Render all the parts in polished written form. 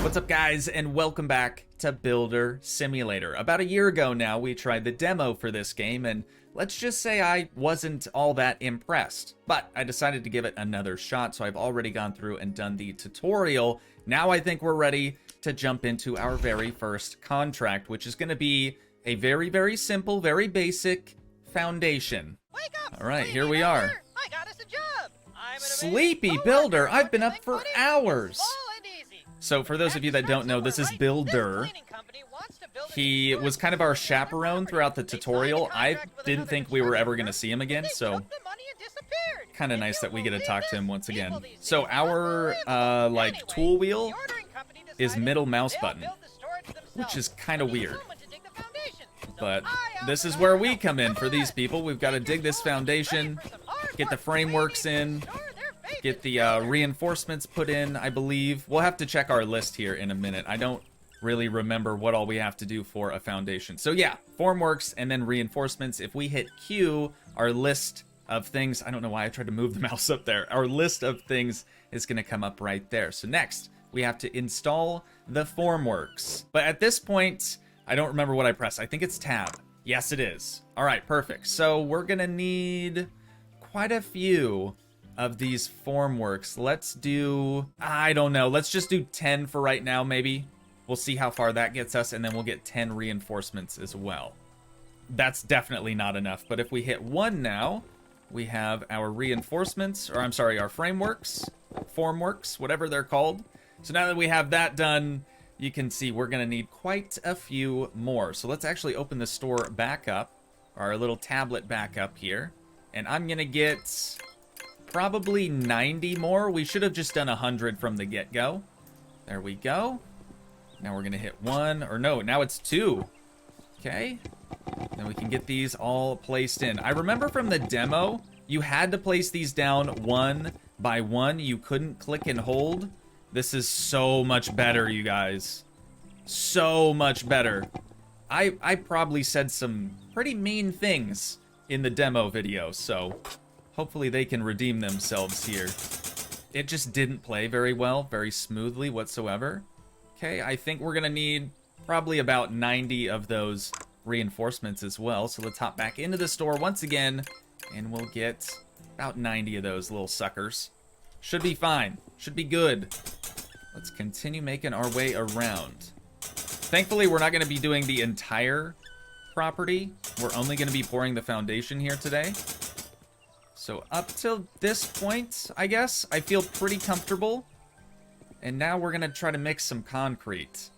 What's up, guys, and welcome back to Builder Simulator. About a year ago now, we tried the demo for this game, and let's just say I wasn't all that impressed. But I decided to give it another shot, so I've already gone through and done the tutorial. Now I think we're ready to jump into our very first contract, which is going to be a very, very simple, very basic foundation. Wake up, all right, here we builder. are. I got us a job. I'm an Sleepy amazing Builder, coworker. I've been up for hours. Small and easy. So for those of you that don't know, this is Builder. He was kind of our chaperone throughout the tutorial. I didn't think we were ever going to see him again, so kind of nice that we get to talk to him once again. So our like tool wheel is middle mouse button, which is kind of weird. But this is where we come in for these people. We've got to dig this foundation, get the frameworks in, get the reinforcements put in, I believe. We'll have to check our list here in a minute. I don't really remember what all we have to do for a foundation. So yeah, formworks and then reinforcements. If we hit Q, our list of things, I don't know why I tried to move the mouse up there. Our list of things is going to come up right there. So next, we have to install the formworks. But at this point, I don't remember what I pressed. I think it's tab. Yes, it is. All right, perfect. So we're going to need quite a few of these formworks. Let's do, I don't know. Let's just do 10 for right now, maybe. We'll see how far that gets us, and then we'll get 10 reinforcements as well. That's definitely not enough, but if we hit 1 now, we have our reinforcements, or I'm sorry, our frameworks, formworks, whatever they're called. So now that we have that done, you can see we're going to need quite a few more. So let's actually open the store back up, our little tablet back up here, and I'm going to get probably 90 more. We should have just done 100 from the get-go. There we go. Now we're going to hit 1, or no, now it's 2. Okay. Then we can get these all placed in. I remember from the demo, you had to place these down 1 by 1. You couldn't click and hold. This is so much better, you guys. So much better. I probably said some pretty mean things in the demo video, so hopefully they can redeem themselves here. It just didn't play very well, very smoothly whatsoever. Okay, I think we're going to need probably about 90 of those reinforcements as well. So let's hop back into the store once again, and we'll get about 90 of those little suckers. Should be fine. Should be good. Let's continue making our way around. Thankfully, we're not going to be doing the entire property. We're only going to be pouring the foundation here today. So up till this point, I guess, I feel pretty comfortable. And now we're going to try to mix some concrete.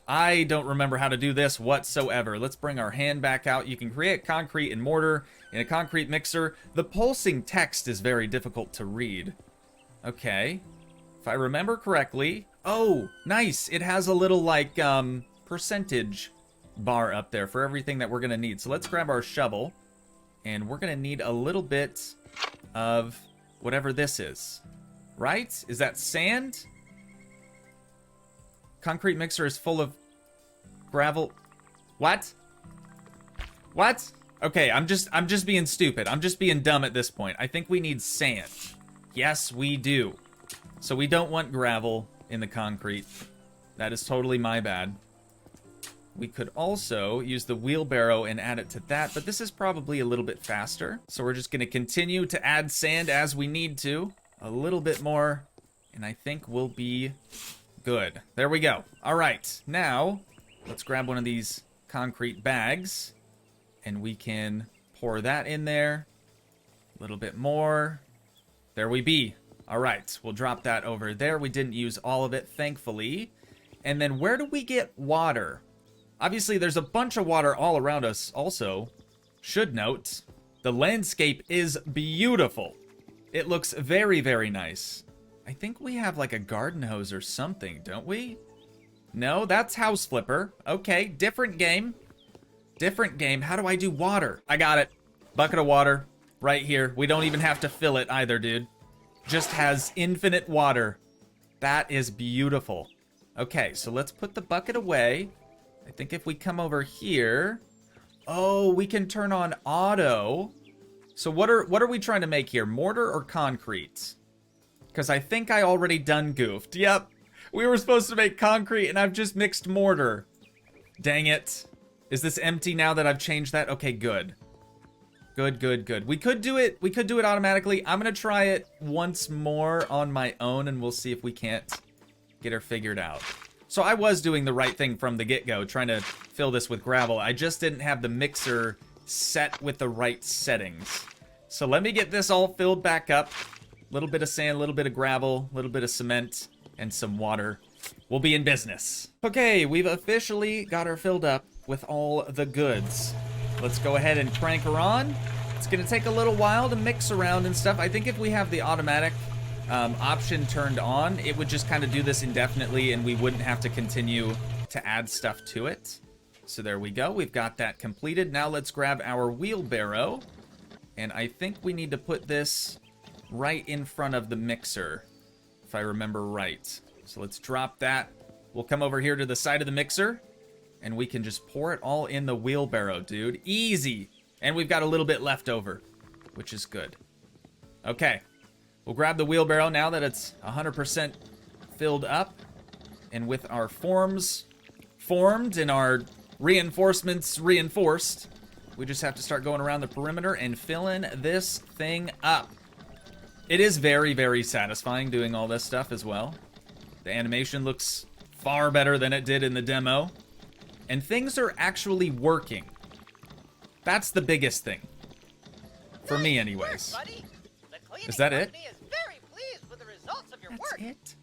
I don't remember how to do this whatsoever. Let's bring our hand back out. You can create concrete and mortar in a concrete mixer. The pulsing text is very difficult to read. Okay. If I remember correctly... Oh, nice. It has a little, like, percentage bar up there for everything that we're going to need. So let's grab our shovel. And we're going to need a little bit of whatever this is. Right? Is that sand? Concrete mixer is full of gravel. What? What? Okay, I'm just being stupid. I'm just being dumb at this point. I think we need sand. Yes, we do. So we don't want gravel in the concrete. That is totally my bad. We could also use the wheelbarrow and add it to that, but this is probably a little bit faster. So we're just going to continue to add sand as we need to. A little bit more, and I think we'll be good. There we go. All right, now let's grab one of these concrete bags, and we can pour that in there. A little bit more. There we be. All right, we'll drop that over there. We didn't use all of it, thankfully. And then where do we get water? Obviously, there's a bunch of water all around us also. Should note, the landscape is beautiful. It looks very, very nice. I think we have like a garden hose or something, don't we? No, that's House Flipper. Okay, different game. Different game. How do I do water? I got it. Bucket of water right here. We don't even have to fill it either, dude. Just has infinite water. That is beautiful. Okay, so let's put the bucket away. I think if we come over here... Oh, we can turn on auto. So what are we trying to make here? Mortar or concrete? Because I think I already done goofed. Yep. We were supposed to make concrete, and I've just mixed mortar. Dang it. Is this empty now that I've changed that? Okay, good. Good, good, good. We could do it automatically. I'm gonna try it once more on my own, and we'll see if we can't get her figured out. So I was doing the right thing from the get-go, trying to fill this with gravel. I just didn't have the mixer set with the right settings. So let me get this all filled back up. A little bit of sand, a little bit of gravel, a little bit of cement, and some water. We'll be in business. Okay, we've officially got her filled up with all the goods. Let's go ahead and crank her on. It's gonna take a little while to mix around and stuff. I think if we have the automatic option turned on, it would just kind of do this indefinitely and we wouldn't have to continue to add stuff to it. So there we go. We've got that completed. Now let's grab our wheelbarrow. And I think we need to put this right in front of the mixer, if I remember right. So let's drop that. We'll come over here to the side of the mixer, and we can just pour it all in the wheelbarrow, dude. Easy. And we've got a little bit left over, which is good. Okay. We'll grab the wheelbarrow now that it's 100% filled up. And with our forms formed and our reinforcements reinforced, we just have to start going around the perimeter and filling this thing up. It is very, very satisfying doing all this stuff as well. The animation looks far better than it did in the demo. And things are actually working. That's the biggest thing. For me, anyways. Is that it? Is very pleased with the results of your That's work. it?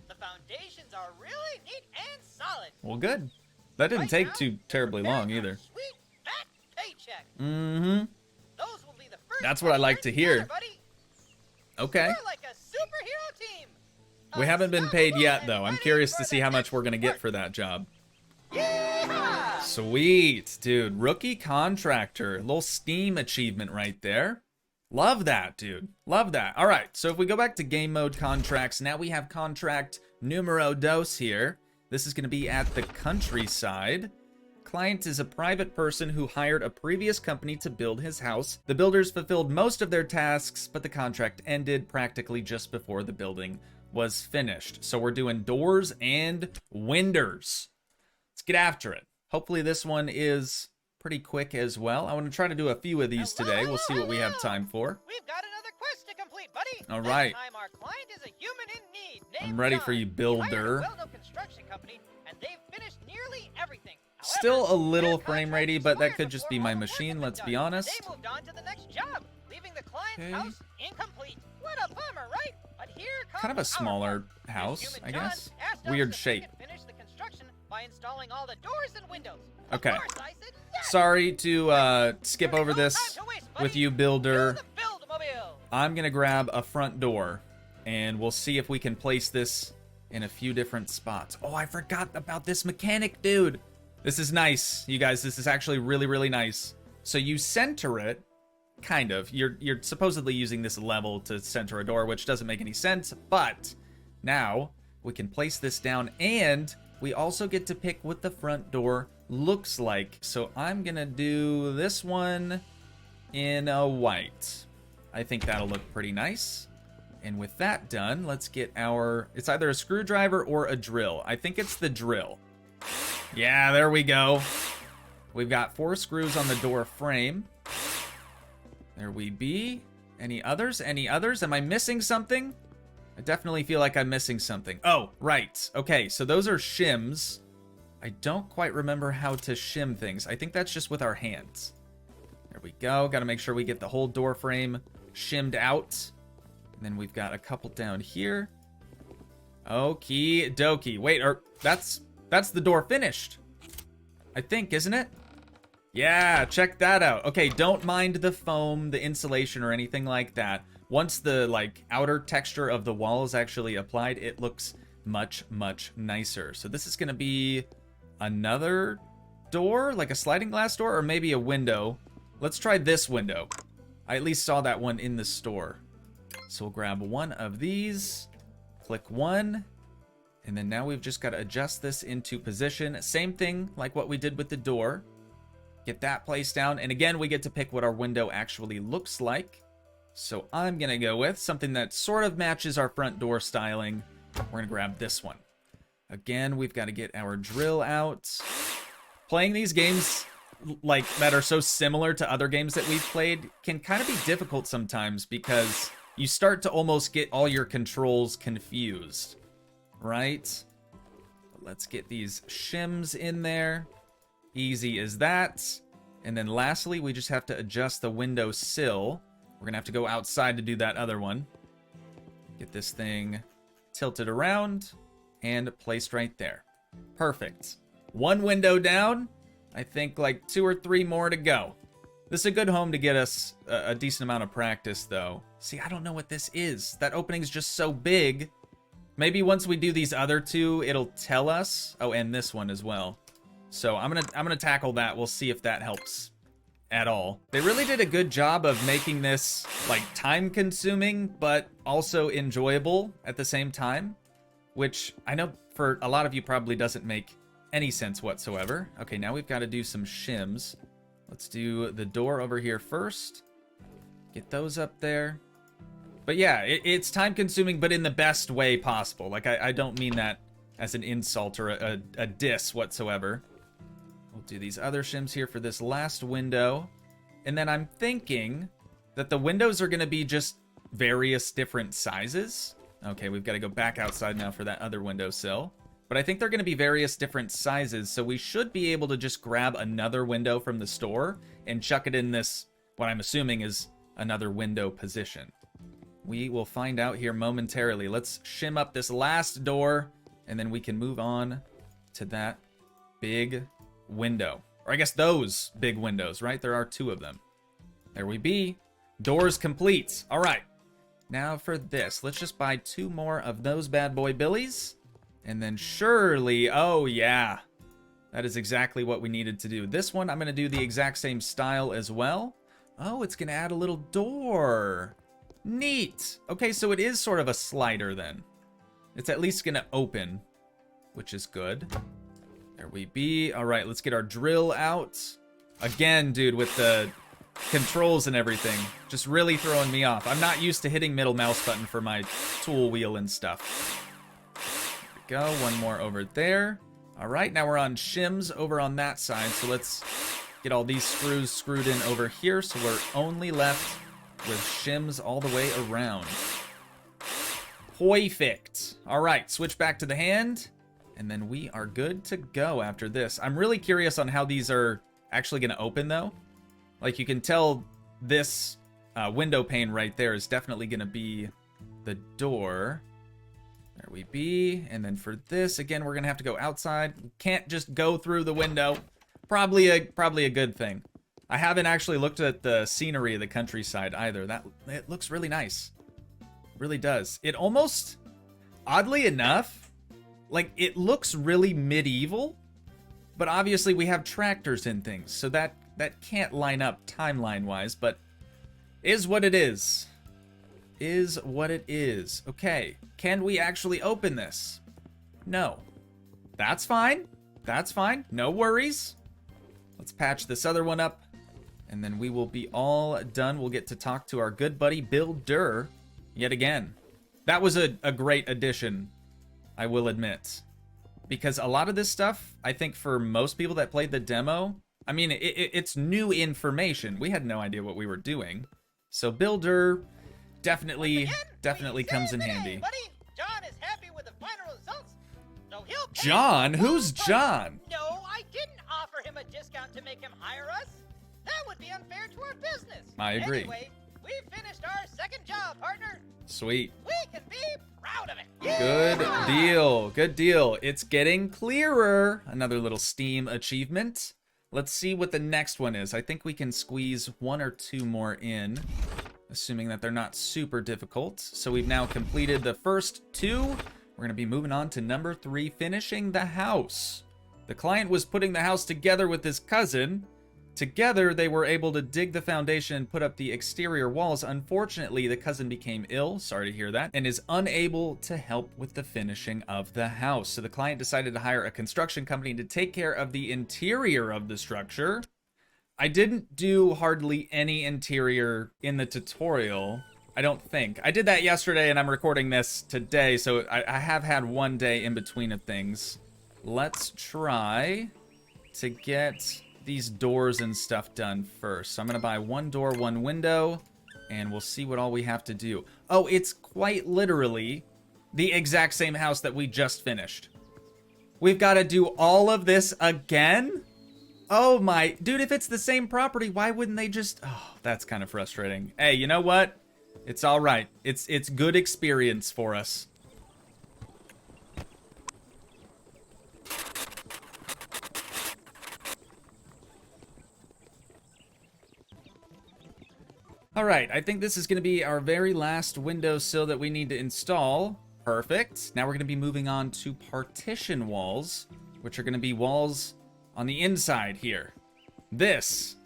The foundations are really neat and solid. Well, good. That didn't Right take now, too terribly they're long preparing either. a Sweet fat paycheck. Mm-hmm. Those will be the first That's what I like to hear. together, buddy. Okay. We're like a superhero team. We haven't been paid yet, though. I'm Ready curious for to see the how much next we're going to get work. for that job. Yeehaw! Sweet, dude. Rookie contractor. Little Steam achievement right there. Love that, dude. Love that. All right, so if we go back to game mode contracts, now we have contract numero dos here. This is going to be at the countryside. Client is a private person who hired a previous company to build his house. The builders fulfilled most of their tasks, but the contract ended practically just before the building was finished. So we're doing doors and windows. Let's get after it. Hopefully this one is pretty quick as well. I want to try to do a few of these today. We'll see what we have time for. We've got another quest to complete, buddy. All right. This time our client is a human in need. I'm ready for you, John. builder. He hired a well-known construction company, and they've finished nearly everything. However, Still a little their frame contract ratey, but that expired could just be before my all the work machine, had been let's be done. honest. They moved on to the next job, leaving the client's Okay. house incomplete. What a bummer, right? But here comes Kind of a our smaller part. house, This human I John guess. asked us Weird if we shape. could finish the construction by installing all the doors and windows. Okay. Of course, I said yes. Sorry to skip There's over no this time to waste, buddy. with you, builder. Do the Build-A-Mobile. I'm gonna grab a front door, and we'll see if we can place this in a few different spots. Oh, I forgot about this mechanic, dude. This is nice, you guys. This is actually really, really nice. So you center it, kind of. You're supposedly using this level to center a door, which doesn't make any sense, but now we can place this down, and we also get to pick what the front door looks like. So I'm gonna do this one in a white. I think that'll look pretty nice. And with that done, let's get our... It's either a screwdriver or a drill. I think it's the drill. Yeah, there we go. We've got 4 screws on the door frame. There we be. Any others? Any others? Am I missing something? I definitely feel like I'm missing something. Oh, right. Okay, so those are shims. I don't quite remember how to shim things. I think that's just with our hands. There we go. Got to make sure we get the whole door frame shimmed out. And then we've got a couple down here. Okie dokie. Wait, that's the door finished. I think, isn't it? Yeah, check that out. Okay, don't mind the foam, the insulation, or anything like that. Once the, like, outer texture of the wall is actually applied, it looks much, much nicer. So this is going to be another door, like a sliding glass door, or maybe a window. Let's try this window. I at least saw that one in the store. So we'll grab one of these, click one, and then now we've just got to adjust this into position. Same thing like what we did with the door. Get that placed down, and again, we get to pick what our window actually looks like. So I'm going to go with something that sort of matches our front door styling. We're gonna grab this one. Again, we've got to get our drill out. Playing these games like that are so similar to other games that we've played can kind of be difficult sometimes because you start to almost get all your controls confused, right? Let's get these shims in there. Easy as that. And then lastly, we just have to adjust the window sill. We're gonna have to go outside to do that other one. Get this thing tilted around and placed right there. Perfect. One window down. I think like 2 or 3 more to go. This is a good home to get us a decent amount of practice, though. See, I don't know what this is. That opening's just so big. Maybe once we do these other 2, it'll tell us. Oh, and this one as well. So I'm gonna tackle that. We'll see if that helps at all. They really did a good job of making this like time-consuming, but also enjoyable at the same time, which I know for a lot of you probably doesn't make any sense whatsoever. Okay, now we've got to do some shims. Let's do the door over here first. Get those up there. But yeah, it's time-consuming, but in the best way possible. Like, I don't mean that as an insult or a diss whatsoever. We'll do these other shims here for this last window. And then I'm thinking that the windows are going to be just various different sizes. Okay, we've got to go back outside now for that other windowsill. But I think they're going to be various different sizes, so we should be able to just grab another window from the store and chuck it in this, what I'm assuming is another window position. We will find out here momentarily. Let's shim up this last door, and then we can move on to that big window. Or I guess those big windows, right? There are 2 of them. There we be. Doors complete. All right. Now for this. Let's just buy 2 more of those bad boy billies. And then surely, oh yeah, that is exactly what we needed to do. This one, I'm going to do the exact same style as well. Oh, it's going to add a little door. Neat. Okay, so it is sort of a slider then. It's at least going to open, which is good. There we be. All right, let's get our drill out. Again, dude, with the controls and everything, just really throwing me off. I'm not used to hitting middle mouse button for my tool wheel and stuff. There we go, one more over there. All right, now we're on shims over on that side, so let's get all these screws screwed in over here, so we're only left with shims all the way around. Perfect. All right, switch back to the hand, and then we are good to go after this. I'm really curious on how these are actually going to open, though. Like, you can tell this window pane right there is definitely going to be the door. There we be. And then for this, again, we're going to have to go outside. We can't just go through the window. Probably a good thing. I haven't actually looked at the scenery of the countryside either. It looks really nice. Really does. It almost, oddly enough, like, it looks really medieval, but obviously we have tractors and things, so that can't line up timeline-wise, but is what it is. Is what it is. Okay, can we actually open this? No. That's fine. That's fine. No worries. Let's patch this other one up, and then we will be all done. We'll get to talk to our good buddy Bill Durr yet again. That was a great addition, I will admit. Because a lot of this stuff, I think for most people that played the demo, I mean, it's new information. We had no idea what we were doing. So Bill Durr definitely comes in handy. Buddy, John is happy with the final results, so he'll pay. John? Who's John? No, I didn't offer him a discount to make him hire us. That would be unfair to our business. I agree. Anyway, we finished our second job, partner. Sweet. We can be proud of it. Good deal. Good deal. It's getting clearer. Another little Steam achievement. Let's see what the next one is. I think we can squeeze 1 or 2 more in, assuming that they're not super difficult. So we've now completed the first 2. We're going to be moving on to number 3, finishing the house. The client was putting the house together with his cousin. Together, they were able to dig the foundation and put up the exterior walls. Unfortunately, the cousin became ill, sorry to hear that, and is unable to help with the finishing of the house. So the client decided to hire a construction company to take care of the interior of the structure. I didn't do hardly any interior in the tutorial, I don't think. I did that yesterday, and I'm recording this today, so I have had one day in between of things. Let's try to get these doors and stuff done first. So I'm going to buy one door, one window, and we'll see what all we have to do. Oh, it's quite literally the exact same house that we just finished. We've got to do all of this again? Oh my, dude, if it's the same property, why wouldn't they just... Oh, that's kind of frustrating. Hey, you know what? It's all right. It's good experience for us. All right, I think this is going to be our very last windowsill that we need to install. Perfect. Now we're going to be moving on to partition walls, which are going to be walls on the inside here. This,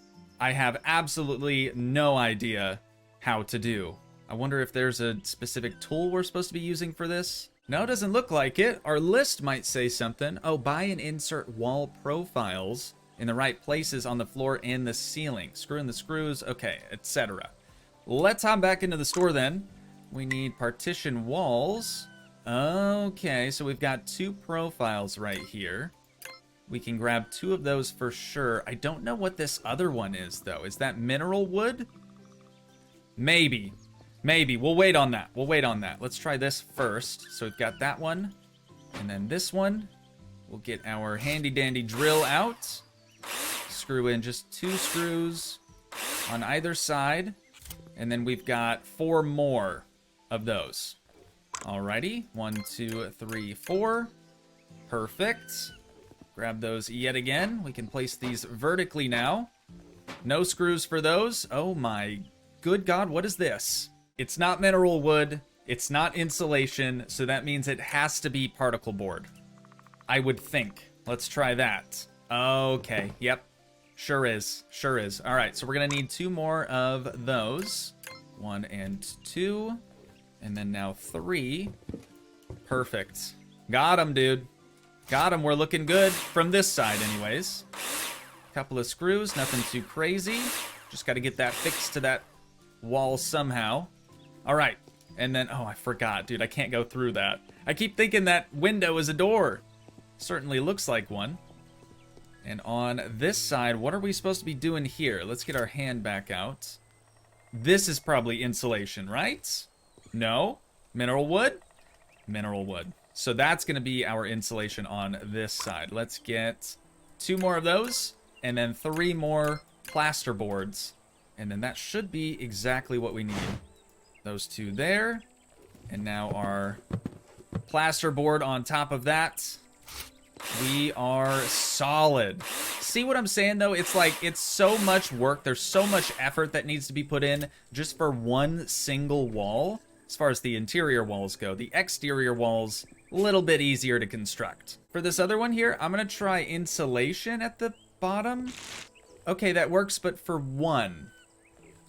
I have absolutely no idea how to do. I wonder if there's a specific tool we're supposed to be using for this. No, it doesn't look like it. Our list might say something. Oh, buy and insert wall profiles in the right places on the floor and the ceiling. Screw in the screws, okay, etc. Let's hop back into the store then. We need partition walls. Okay, so we've got 2 profiles right here. We can grab 2 of those for sure. I don't know what this other one is, though. Is that mineral wood? Maybe. Maybe. We'll wait on that. We'll wait on that. Let's try this first. So we've got that one. And then this one. We'll get our handy-dandy drill out. Screw in just 2 screws on either side. And then we've got 4 more of those. Alrighty. 1, 2, 3, 4. Perfect. Grab those yet again. We can place these vertically now. No screws for those. Oh my good God, what is this? It's not mineral wood. It's not insulation. So that means it has to be particle board. I would think. Let's try that. Okay, yep. Sure is. Sure is. All right, so we're going to need 2 more of those. 1 and 2. And then now 3. Perfect. Got him, dude. Got him. We're looking good from this side anyways. Couple of screws. Nothing too crazy. Just got to get that fixed to that wall somehow. All right. And then, oh, I forgot, dude. I can't go through that. I keep thinking that window is a door. Certainly looks like one. And on this side, what are we supposed to be doing here? Let's get our hand back out. This is probably insulation, right? No? Mineral wood? Mineral wood. So that's going to be our insulation on this side. Let's get 2 more of those, and then 3 more plaster boards. And then that should be exactly what we need. Those 2 there. And now our plaster board on top of that. We are solid. See what I'm saying, though? It's like, it's so much work. There's so much effort that needs to be put in just for one single wall. As far as the interior walls go. The exterior walls, a little bit easier to construct. For this other one here, I'm going to try insulation at the bottom. Okay, that works, but for 1.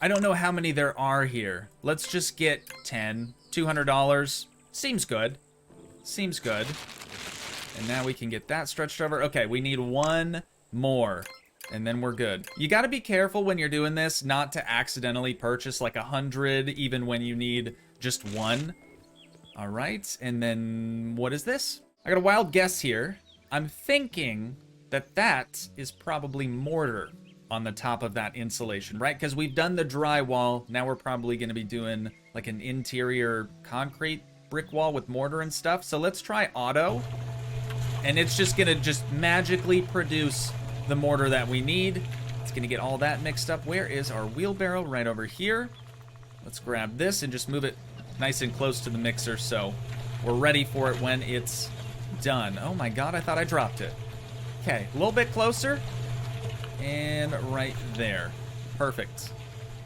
I don't know how many there are here. Let's just get 10. $200. Seems good. Seems good. And now we can get that stretched over. Okay, we need 1 more. And then we're good. You got to be careful when you're doing this not to accidentally purchase like 100 even when you need just 1. All right, and then what is this? I got a wild guess here. I'm thinking that that is probably mortar on the top of that insulation, right? Because we've done the drywall. Now we're probably going to be doing like an interior concrete brick wall with mortar and stuff. So let's try auto. And it's just going to just magically produce the mortar that we need. It's going to get all that mixed up. Where is our wheelbarrow? Right over here. Let's grab this and just move it nice and close to the mixer so we're ready for it when it's done. Oh my God, I thought I dropped it. Okay, a little bit closer. And right there. Perfect.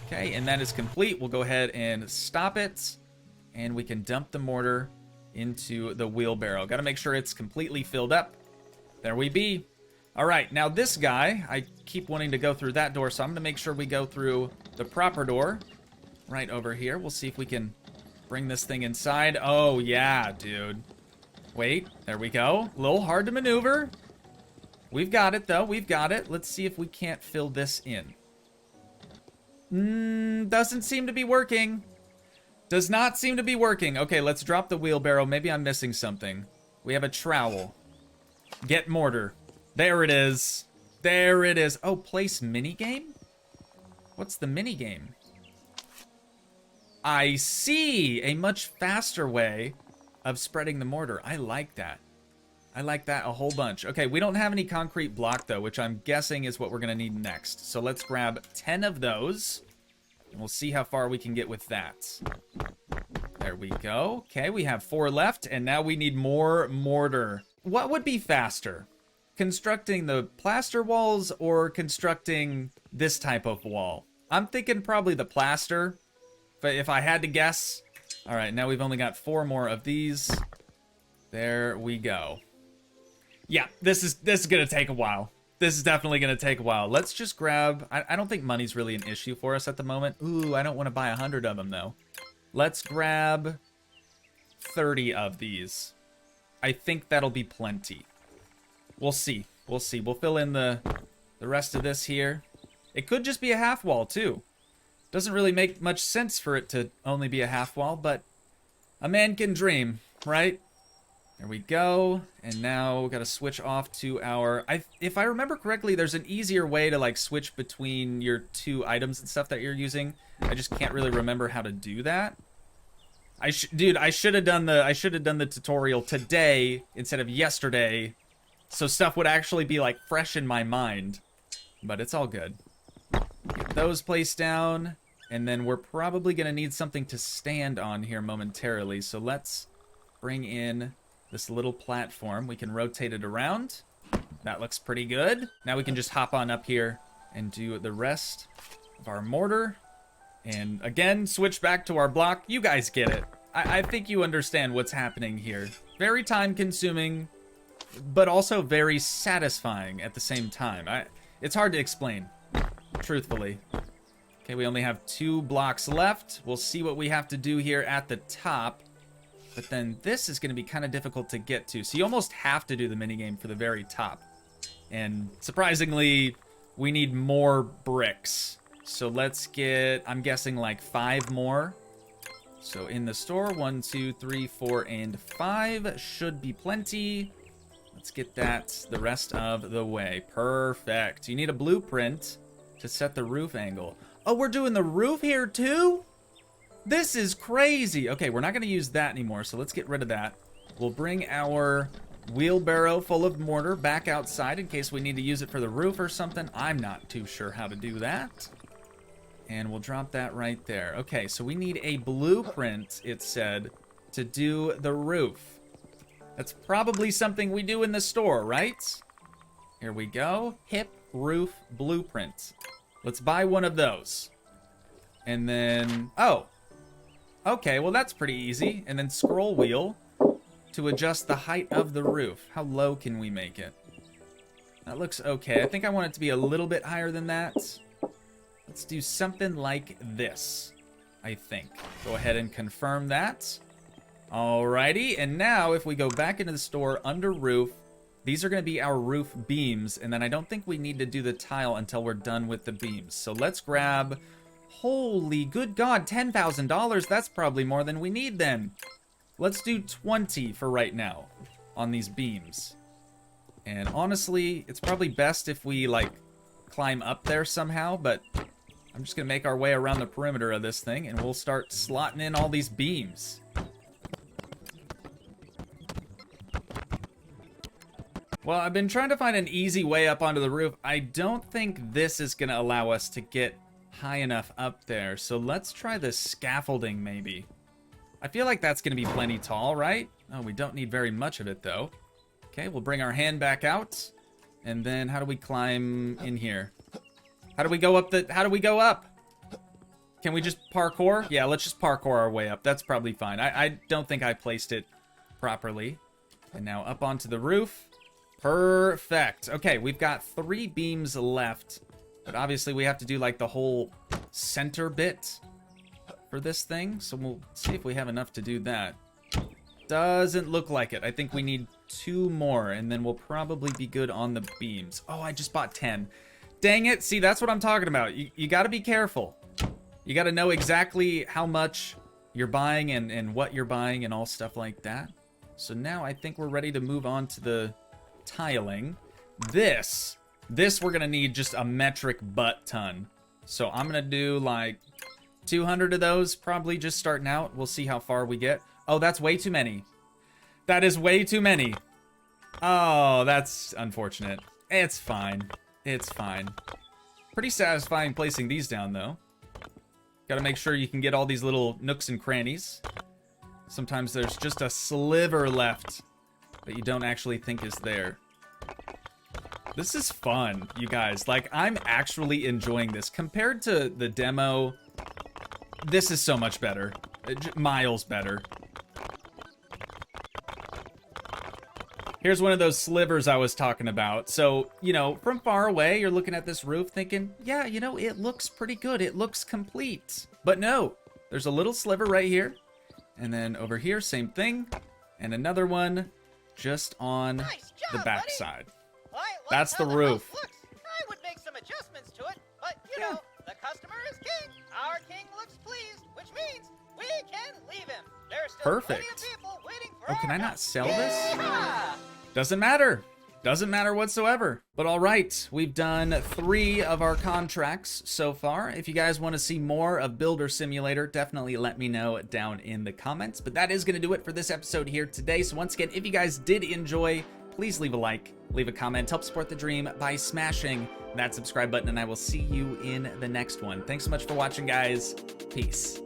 Okay, and that is complete. We'll go ahead and stop it. And we can dump the mortar into the wheelbarrow. Got to make sure it's completely filled up. There we be. All right, now this guy, I keep wanting to go through that door, so I'm going to make sure we go through the proper door right over here. We'll see if we can bring this thing inside. Oh, yeah, dude. Wait, there we go. A little hard to maneuver. We've got it, though. We've got it. Let's see if we can't fill this in. Doesn't seem to be working. Does not seem to be working. Okay, let's drop the wheelbarrow. Maybe I'm missing something. We have a trowel. Get mortar. There it is. There it is. Oh, place minigame? What's the minigame? I see! A much faster way of spreading the mortar. I like that. I like that a whole bunch. Okay, we don't have any concrete block, though, which I'm guessing is what we're going to need next. So let's grab 10 of those, and we'll see how far we can get with that. There we go. Okay, we have 4 left, and now we need more mortar. What would be faster? Constructing the plaster walls or constructing this type of wall? I'm thinking probably the plaster, but if I had to guess. All right, now we've only got 4 more of these. There we go. Yeah, this is gonna take a while. This is definitely gonna take a while. Let's just grab, I don't think money's really an issue for us at the moment. Ooh, I don't want to buy 100 of them though. Let's grab 30 of these. I think that'll be plenty. We'll see. We'll see. We'll fill in the rest of this here. It could just be a half wall too. Doesn't really make much sense for it to only be a half wall, but a man can dream, right? There we go. And now we gotta switch off to our... if I remember correctly, there's an easier way to like switch between your 2 items and stuff that you're using. I just can't really remember how to do that. Dude, I should have done the tutorial today instead of yesterday, so stuff would actually be like fresh in my mind. But it's all good. Get those placed down, and then we're probably gonna need something to stand on here momentarily. So let's bring in this little platform. We can rotate it around. That looks pretty good. Now we can just hop on up here and do the rest of our mortar. And again, switch back to our block. You guys get it. I think you understand what's happening here. Very time consuming, but also very satisfying at the same time. It's hard to explain, truthfully. Okay, we only have 2 blocks left. We'll see what we have to do here at the top. But then this is going to be kind of difficult to get to. So you almost have to do the minigame for the very top. And surprisingly, we need more bricks. So let's get, I'm guessing like 5 more. So in the store, 1, 2, 3, 4, and 5 should be plenty. Let's get that the rest of the way. Perfect. You need a blueprint to set the roof angle. Oh, we're doing the roof here too? This is crazy. Okay, we're not going to use that anymore, so let's get rid of that. We'll bring our wheelbarrow full of mortar back outside in case we need to use it for the roof or something. I'm not too sure how to do that. And we'll drop that right there. Okay, so we need a blueprint, it said, to do the roof. That's probably something we do in the store, right? Here we go. Hip roof blueprint. Let's buy one of those. And then, oh. Okay, well that's pretty easy. And then scroll wheel to adjust the height of the roof. How low can we make it? That looks okay. I think I want it to be a little bit higher than that. Let's do something like this, I think. Go ahead and confirm that. Alrighty, and now if we go back into the store under roof, these are going to be our roof beams, and then I don't think we need to do the tile until we're done with the beams. So let's grab... Holy good God, $10,000. That's probably more than we need then. Let's do 20 for right now on these beams. And honestly, it's probably best if we like climb up there somehow, but I'm just gonna make our way around the perimeter of this thing and we'll start slotting in all these beams. Well, I've been trying to find an easy way up onto the roof. I don't think this is gonna allow us to get high enough up there, so let's try the scaffolding maybe. I feel like that's gonna be plenty tall, right? Oh, we don't need very much of it though. Okay, we'll bring our hand back out, and then how do we climb in here? How do we go up how do we go up? Can we just parkour? Yeah, let's just parkour our way up. That's probably fine. I don't think I placed it properly. And now up onto the roof. Perfect. Okay, we've got 3 beams left. But obviously we have to do like the whole center bit for this thing. So we'll see if we have enough to do that. Doesn't look like it. I think we need 2 more and then we'll probably be good on the beams. Oh, I just bought 10. Dang it. See, that's what I'm talking about. You got to be careful. You got to know exactly how much you're buying and what you're buying and all stuff like that. So now I think we're ready to move on to the tiling. This we're gonna need just a metric butt ton. So I'm gonna do like 200 of those, probably just starting out. We'll see how far we get. Oh, that's way too many. That is way too many. Oh, that's unfortunate. It's fine. It's fine. Pretty satisfying placing these down, though. Gotta make sure you can get all these little nooks and crannies. Sometimes there's just a sliver left that you don't actually think is there. This is fun, you guys. Like, I'm actually enjoying this. Compared to the demo, this is so much better. Miles better. Here's one of those slivers I was talking about. So, you know, from far away, you're looking at this roof thinking, yeah, you know, it looks pretty good. It looks complete. But no, there's a little sliver right here. And then over here, same thing. And another one just on the back side. That's the roof. I would make some adjustments to it, but you know, the customer is king. Our king looks pleased, which means we can leave him. There's still plenty of people waiting for Oh, can I not sell this? Yeah. Doesn't matter. Doesn't matter whatsoever. But all right, we've done 3 of our contracts so far. If you guys want to see more of Builder Simulator, definitely let me know down in the comments. But that is going to do it for this episode here today. So once again, if you guys did enjoy, please leave a like, leave a comment, help support the dream by smashing that subscribe button, and I will see you in the next one. Thanks so much for watching, guys. Peace.